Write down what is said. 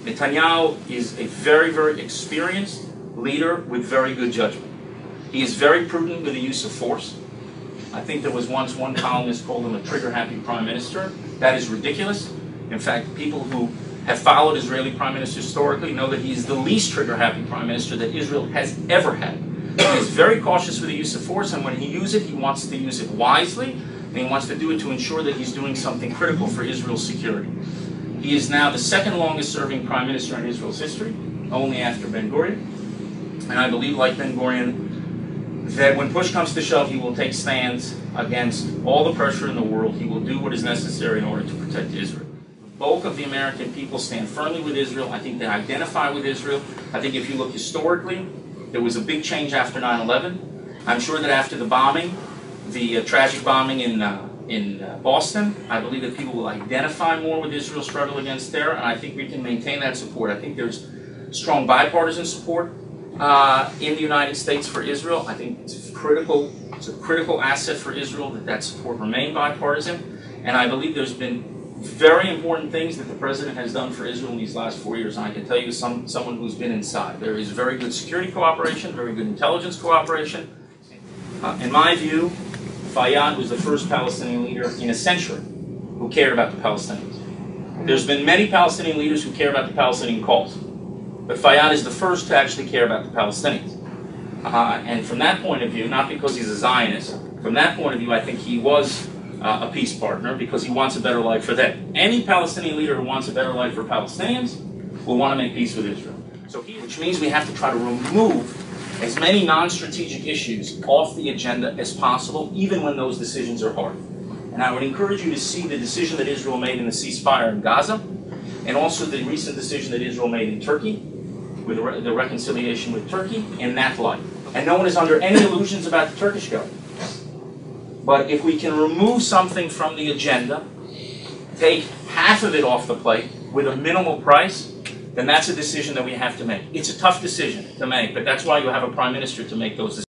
Netanyahu is a very, very experienced leader with very good judgment. He is very prudent with the use of force. I think there was once one columnist called him a trigger-happy prime minister. That is ridiculous. In fact, people who have followed Israeli prime ministers historically know that he is the least trigger-happy prime minister that Israel has ever had. He is very cautious with the use of force, and when he uses it, he wants to use it wisely, and he wants to do it to ensure that he's doing something critical for Israel's security. He is now the second longest serving prime minister in Israel's history, only after Ben-Gurion. And I believe, like Ben-Gurion, that when push comes to shove, he will take stands against all the pressure in the world. He will do what is necessary in order to protect Israel. The bulk of the American people stand firmly with Israel. I think they identify with Israel. I think if you look historically, there was a big change after 9/11. I'm sure that after the bombing, the tragic bombing in Boston, I believe that people will identify more with Israel's struggle against terror, and I think we can maintain that support. I think there's strong bipartisan support in the United States for Israel. I think it's a critical asset for Israel that support remain bipartisan, and I believe there's been very important things that the President has done for Israel in these last 4 years, and I can tell you someone who's been inside. There is very good security cooperation, very good intelligence cooperation. In my view, Fayyad was the first Palestinian leader in a century who cared about the Palestinians. There's been many Palestinian leaders who care about the Palestinian cause, but Fayyad is the first to actually care about the Palestinians. And from that point of view, not because he's a Zionist, from that point of view, I think he was a peace partner because he wants a better life for them. Any Palestinian leader who wants a better life for Palestinians will want to make peace with Israel. Which means we have to try to remove as many non-strategic issues off the agenda as possible, even when those decisions are hard. And I would encourage you to see the decision that Israel made in the ceasefire in Gaza, and also the recent decision that Israel made in Turkey, with the reconciliation with Turkey, in that light. And no one is under any illusions about the Turkish government. But if we can remove something from the agenda, take half of it off the plate with a minimal price, then that's a decision that we have to make. It's a tough decision to make, but that's why you have a prime minister to make those decisions.